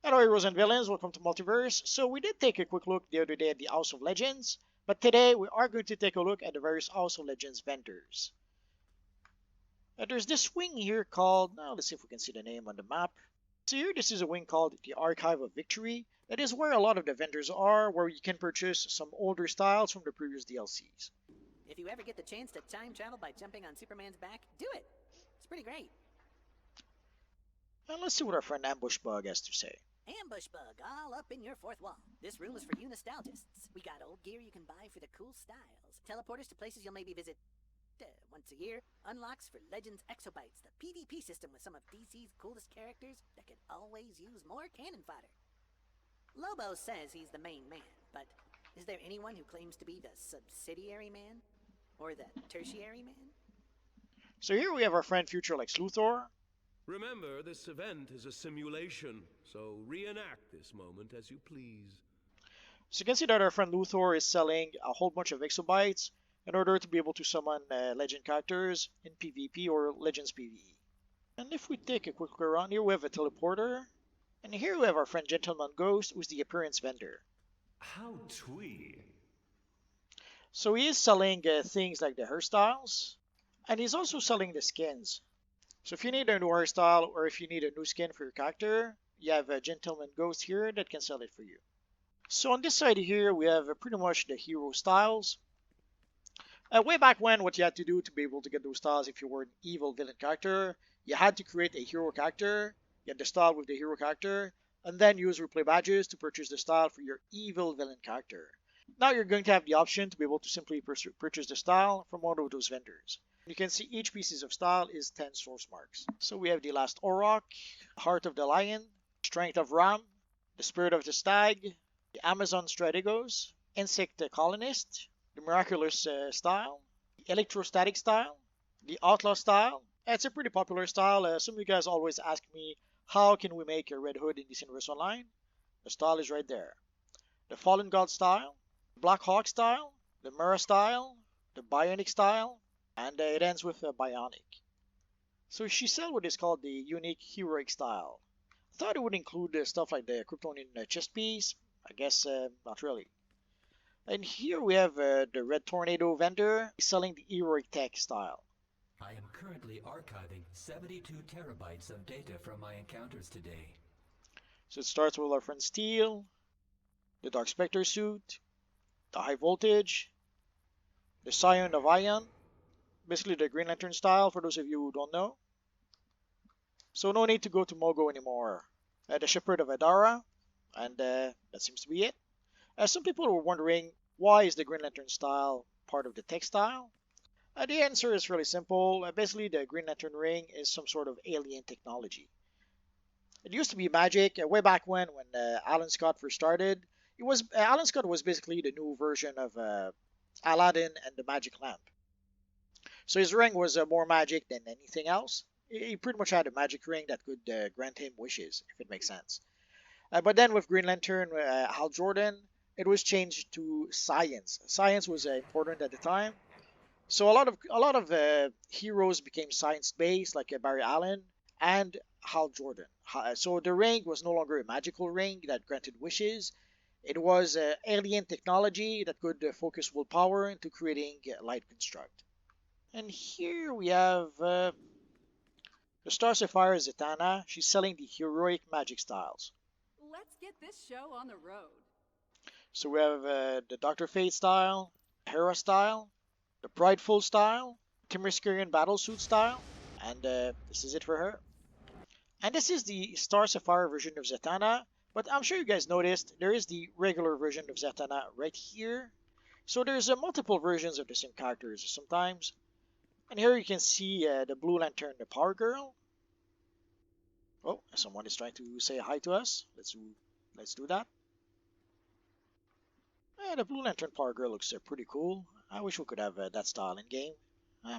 Hello heroes and villains, welcome to Multiverse. So we did take a quick look the other day at the House of Legends, but today we are going to take a look at the various House of Legends vendors. There's this wing here called, now let's see if we can see the name on the map. So here this is a wing called the Archive of Victory. That is where a lot of the vendors are, where you can purchase some older styles from the previous DLCs. If you ever get the chance to time travel by jumping on Superman's back, do it! It's pretty great. And let's see what our friend Ambush Bug has to say. Ambush Bug, all up in your fourth wall. This room is for you nostalgists. We got old gear you can buy for the cool styles. Teleporters to places you'll maybe visit once a year. Unlocks for Legends Exobytes, the PvP system with some of DC's coolest characters that could always use more cannon fodder. Lobo says he's the main man, but is there anyone who claims to be the subsidiary man? Or the tertiary man? So here we have our friend Future Lex Luthor. Remember, this event is a simulation, so reenact this moment as you please. So you can see that our friend Luthor is selling a whole bunch of exobytes in order to be able to summon legend characters in PvP or Legends PvE. And if we take a quick look around here, we have a teleporter. And here we have our friend Gentleman Ghost, who's the appearance vendor. How twee. So he is selling things like the hairstyles, and he's also selling the skins. So if you need a new hairstyle or if you need a new skin for your character, you have a Gentleman Ghost here that can sell it for you. So on this side here, we have pretty much the hero styles. Way back when, what you had to do to be able to get those styles if you were an evil villain character, you had to create a hero character, get the style with the hero character, and then use replay badges to purchase the style for your evil villain character. Now you're going to have the option to be able to simply purchase the style from one of those vendors. You can see each piece of style is 10 source marks. So we have the Last Auroch, Heart of the Lion, Strength of Ram, the Spirit of the Stag, the Amazon Strategos, Insect Colonist, the Miraculous style, the Electrostatic style, the Outlaw style. It's a pretty popular style. Some of you guys always ask me, how can we make a Red Hood in this universe online? The style is right there. The Fallen God style, Black Hawk style, the Mira style, the Bionic style, and it ends with a Bionic. So she sell what is called the Unique Heroic style. I thought it would include stuff like the Kryptonian chest piece. I guess not really. And here we have the Red Tornado vendor selling the Heroic Tech style. I am currently archiving 72 terabytes of data from my encounters today. So it starts with our friend Steel, the Dark Spectre suit, the High Voltage, the Scion of Ion, basically the Green Lantern style for those of you who don't know. So no need to go to Mogo anymore. The Shepherd of Adara, and that seems to be it. Some people were wondering, why is the Green Lantern style part of the tech style? The answer is really simple. Basically, the Green Lantern ring is some sort of alien technology. It used to be magic way back when Alan Scott first started. Alan Scott was basically the new version of Aladdin and the Magic Lamp. So his ring was more magic than anything else. He pretty much had a magic ring that could grant him wishes, if it makes sense. But then with Green Lantern, Hal Jordan, it was changed to science. Science was important at the time. So a lot of heroes became science-based, like Barry Allen and Hal Jordan. So the ring was no longer a magical ring that granted wishes. It was alien technology that could focus willpower into creating light construct. And here we have the Star Sapphire Zatanna. She's selling the heroic magic styles. Let's get this show on the road. So we have the Dr. Fate style, Hera style, the Prideful style, Themyscirian Battlesuit style, and this is it for her. And this is the Star Sapphire version of Zatanna, but I'm sure you guys noticed there is the regular version of Zatanna right here. So there's multiple versions of the same characters sometimes. And here you can see the Blue Lantern, the Power Girl. Oh, someone is trying to say hi to us. Let's do that. The Blue Lantern Power Girl looks pretty cool. I wish we could have that style in game.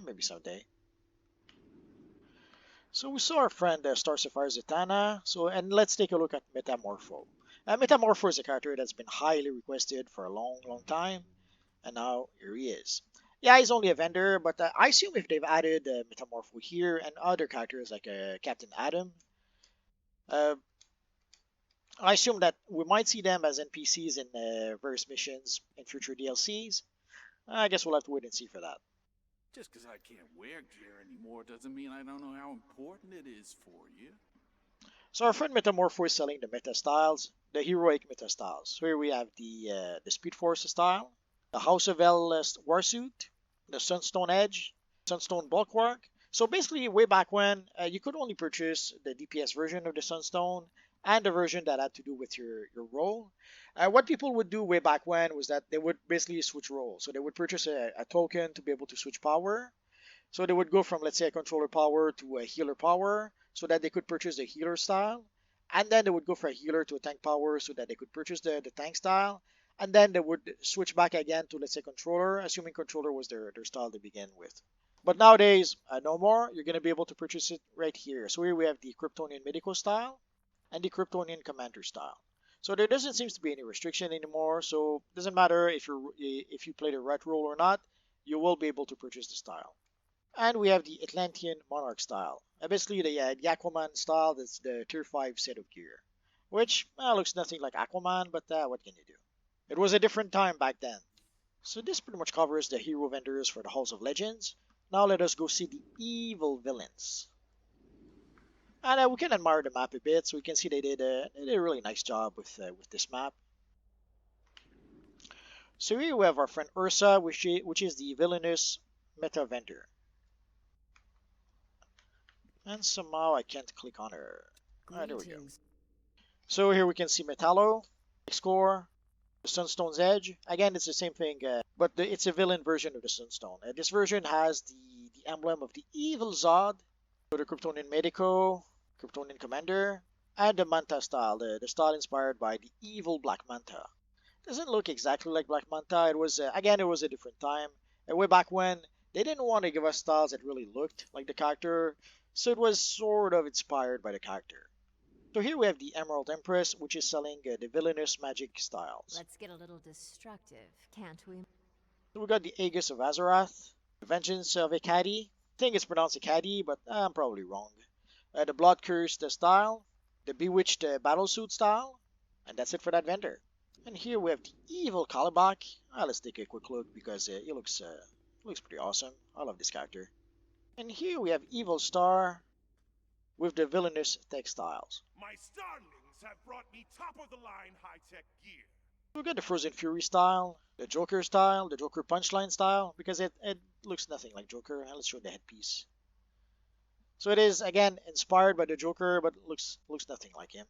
Maybe someday. So we saw our friend Star Sapphire Zatanna. And let's take a look at Metamorpho. Metamorpho is a character that's been highly requested for a long time, and now here he is. Yeah, he's only a vendor, but I assume if they've added Metamorpho here and other characters like Captain Atom, I assume that we might see them as NPCs in various missions in future DLCs. I guess we'll have to wait and see for that. Just because I can't wear gear anymore doesn't mean I don't know how important it is for you. So our friend Metamorpho is selling the meta styles, the heroic meta styles. So here we have the Speed Force style, the House of El Warsuit, the Sunstone Edge, Sunstone Bulwark. So basically, way back when, you could only purchase the DPS version of the Sunstone and the version that had to do with your role. What people would do way back when was that they would basically switch roles. So they would purchase a token to be able to switch power. So they would go from, let's say, a controller power to a healer power so that they could purchase the healer style. And then they would go for a healer to a tank power so that they could purchase the tank style. And then they would switch back again to, let's say, controller, assuming controller was their style to begin with. But nowadays, no more. You're going to be able to purchase it right here. So here we have the Kryptonian Medico style and the Kryptonian Commander style. So there doesn't seem to be any restriction anymore. So it doesn't matter if you play the right role or not, you will be able to purchase the style. And we have the Atlantean Monarch style. Basically, the Aquaman style, that's the Tier 5 set of gear. Which looks nothing like Aquaman, but what can you do? It was a different time back then. So this pretty much covers the hero vendors for the Halls of Legends. Now let us go see the evil villains. And we can admire the map a bit, so we can see they did a really nice job with this map. So here we have our friend Ursa, which is the villainous meta vendor. And somehow I can't click on her. There we go. So here we can see Metallo, Score, the Sunstone's Edge. Again, it's the same thing, but it's a villain version of the Sunstone. This version has the emblem of the evil Zod, so the Kryptonian Medico, Kryptonian Commander, and the Manta style, the style inspired by the evil Black Manta. Doesn't look exactly like Black Manta. It was again, it was a different time. Way back when, they didn't want to give us styles that really looked like the character, so it was sort of inspired by the character. So here we have the Emerald Empress, which is selling the villainous magic styles. Let's get a little destructive, can't we? So we got the Aegis of Azeroth, the Vengeance of Akkadi. I think it's pronounced Akkadi, but I'm probably wrong. The Blood Cursed style, the Bewitched Battlesuit style, and that's it for that vendor. And here we have the Evil Kalibak. Let's take a quick look because it looks pretty awesome. I love this character. And here we have Evil Star with the villainous textiles. My starlings have brought me top-of-the-line high-tech gear. We got the Frozen Fury style, the Joker style, the Joker Punchline style, because it looks nothing like Joker. Let's show the headpiece. So it is, again, inspired by the Joker, but looks nothing like him.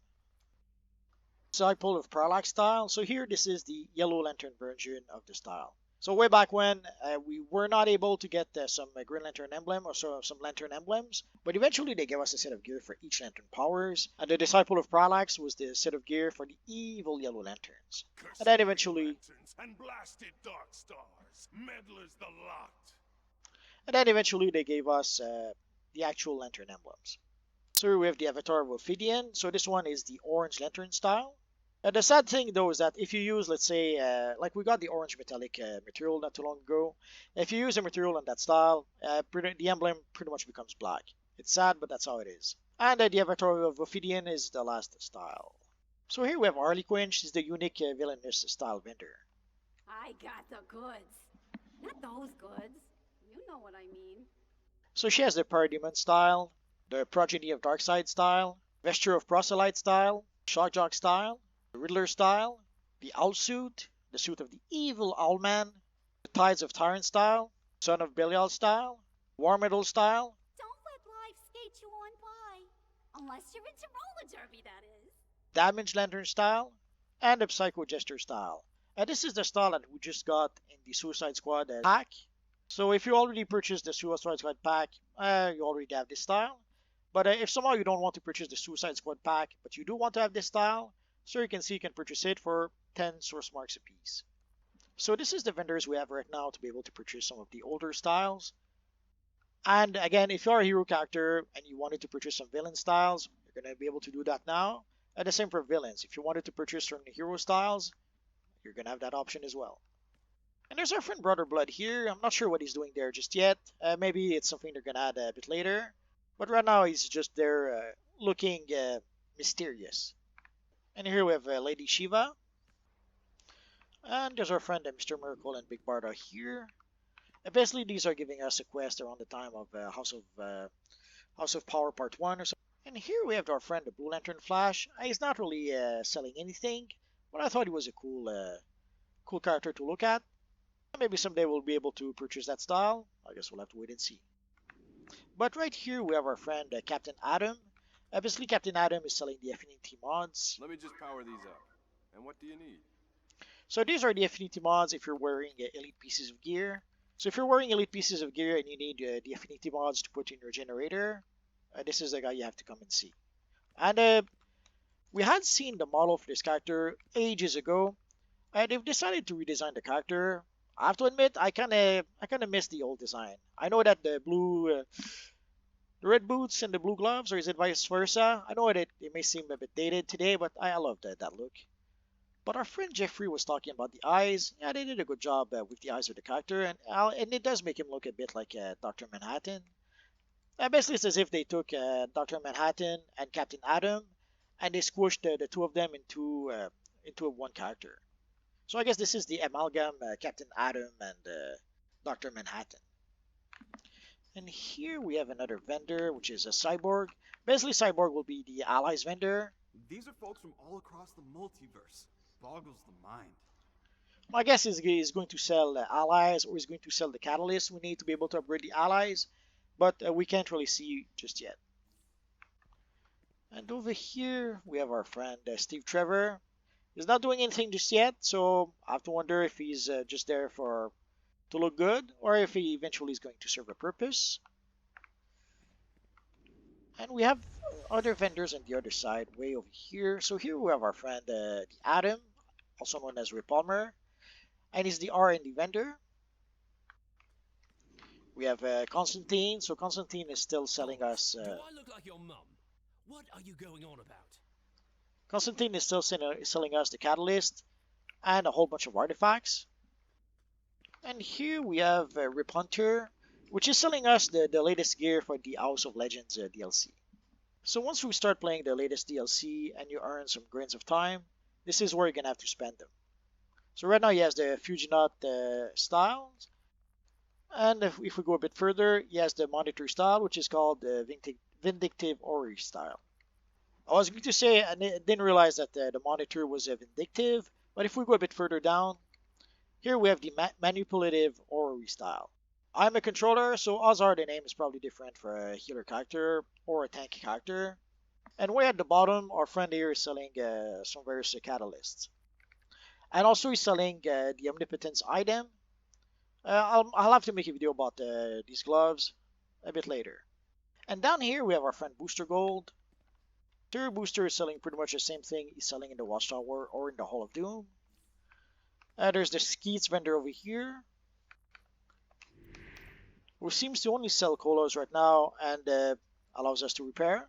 Cyborg of Parallax style. So here, this is the Yellow Lantern version of the style. So way back when, we were not able to get some Green Lantern emblem or some Lantern emblems, but eventually they gave us a set of gear for each Lantern powers, and the Disciple of Parallax was the set of gear for the evil Yellow Lanterns. And then eventually, and blasted dark stars, meddlers the lot. And then eventually they gave us the actual Lantern emblems. So here we have the Avatar of Ophidian. So this one is the Orange Lantern style. The sad thing though is that if you use, let's say, like we got the orange metallic material not too long ago, if you use a material on that style, the emblem pretty much becomes black. It's sad, but that's how it is. And the Avatar of Ophidian is the last style. So here we have Harlequin. She's the unique villainous style vendor. I got the goods. Not those goods. You know what I mean. So she has the Parademon style, the Progeny of Darkseid style, Vesture of Proselyte style, Shockjock style, the Riddler style, the Owl suit, the suit of the evil Owlman, the Tides of Tyrant style, Son of Belial style, War Metal style, Don't let life skate you on by. Unless you're into roller derby, that is. Damage Lantern style, and the Psycho Jester style. This is the style that we just got in the Suicide Squad pack. So if you already purchased the Suicide Squad pack, you already have this style. But if somehow you don't want to purchase the Suicide Squad pack, but you do want to have this style, so you can see you can purchase it for 10 source marks a piece. So this is the vendors we have right now to be able to purchase some of the older styles. And again, if you're a hero character and you wanted to purchase some villain styles, you're going to be able to do that now. And the same for villains. If you wanted to purchase certain hero styles, you're going to have that option as well. And there's our friend Brother Blood here. I'm not sure what he's doing there just yet. Maybe it's something they're going to add a bit later. But right now he's just there looking mysterious. And here we have Lady Shiva. And there's our friend Mr. Miracle and Big Barda here. And basically, these are giving us a quest around the time of House of Power Part 1 or something. And here we have our friend the Blue Lantern Flash. He's not really selling anything, but I thought he was a cool character to look at. Maybe someday we'll be able to purchase that style. I guess we'll have to wait and see. But right here we have our friend Captain Atom. Obviously, Captain Atom is selling the Affinity mods. Let me just power these up. And what do you need? So these are the Affinity mods if you're wearing elite pieces of gear. So if you're wearing elite pieces of gear and you need the Affinity mods to put in your generator, this is the guy you have to come and see. And we had seen the model for this character ages ago. They've decided to redesign the character. I have to admit, I kind of miss the old design. I know that the red boots and the blue gloves, or is it vice versa? I know that it may seem a bit dated today, but I love that look. But our friend Jeffrey was talking about the eyes. Yeah, they did a good job with the eyes of the character, and it does make him look a bit like Dr. Manhattan. Basically, it's as if they took Dr. Manhattan and Captain Atom, and they squished the two of them into one character. So I guess this is the amalgam Captain Atom and Dr. Manhattan. And here we have another vendor, which is a Cyborg. Basically, Cyborg will be the Allies vendor. These are folks from all across the multiverse. Boggles the mind. My guess is he's going to sell Allies, or he's going to sell the Catalyst we need to be able to upgrade the Allies. But we can't really see just yet. And over here, we have our friend Steve Trevor. He's not doing anything just yet, so I have to wonder if he's just there to look good, or if he eventually is going to serve a purpose. And we have other vendors on the other side, way over here. So here we have our friend the Atom, also known as Ray Palmer, and he's the R&D vendor. We have Constantine. So Constantine is still selling us. Do I look like your mum? What are you going on about? Constantine is still selling us the Catalyst and a whole bunch of artifacts. And here we have Rip Hunter, which is selling us the latest gear for the House of Legends DLC. So once we start playing the latest DLC and you earn some grains of time, this is where you're going to have to spend them. So right now he has the Fusionot style. And if we go a bit further, he has the Monitor style, which is called the Vindictive Ori style. I was going to say, I didn't realize that the Monitor was a Vindictive, but if we go a bit further down, here we have the Manipulative Ori style. I'm a controller, so odds are the name is probably different for a healer character or a tank character. And way at the bottom, our friend here is selling some various catalysts. And also he's selling the Omnipotence item. I'll have to make a video about these gloves a bit later. And down here we have our friend Booster Gold. Terror Booster is selling pretty much the same thing he's selling in the Watchtower or in the Hall of Doom. There's the Skeets vendor over here, who seems to only sell colas right now and allows us to repair.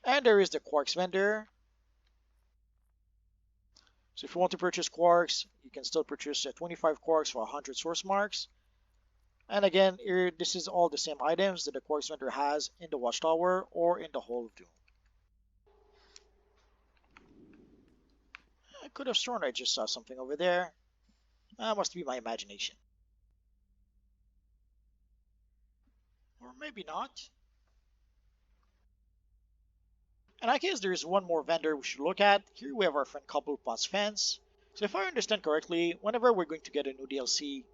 And there is the Quarks vendor. So if you want to purchase Quarks, you can still purchase 25 Quarks for 100 source marks. And again, here, this is all the same items that the Quarks vendor has in the Watchtower or in the Hall of Doom. I could have sworn I just saw something over there. That must be my imagination. Or maybe not. And I guess there's one more vendor we should look at. Here we have our friend Cobblepot's Fence. So if I understand correctly, whenever we're going to get a new DLC,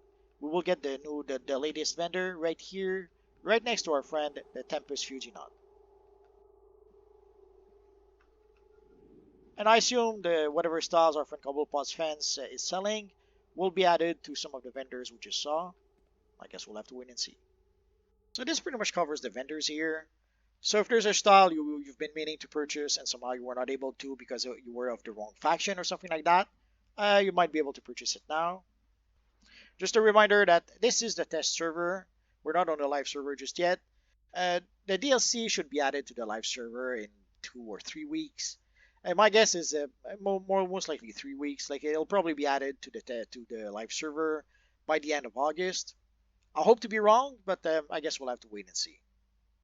we will get the latest vendor right here, right next to our friend, the Tempest Fusionot. And I assume whatever styles our friend Cobblepot's Fence is selling will be added to some of the vendors we just saw. I guess we'll have to wait and see. So this pretty much covers the vendors here. So if there's a style you've been meaning to purchase and somehow you were not able to because you were of the wrong faction or something like that, you might be able to purchase it now. Just a reminder that this is the test server. We're not on the live server just yet. The DLC should be added to the live server in 2 or 3 weeks. And my guess is most likely 3 weeks. Like it'll probably be added to the live server by the end of August. I hope to be wrong, but I guess we'll have to wait and see.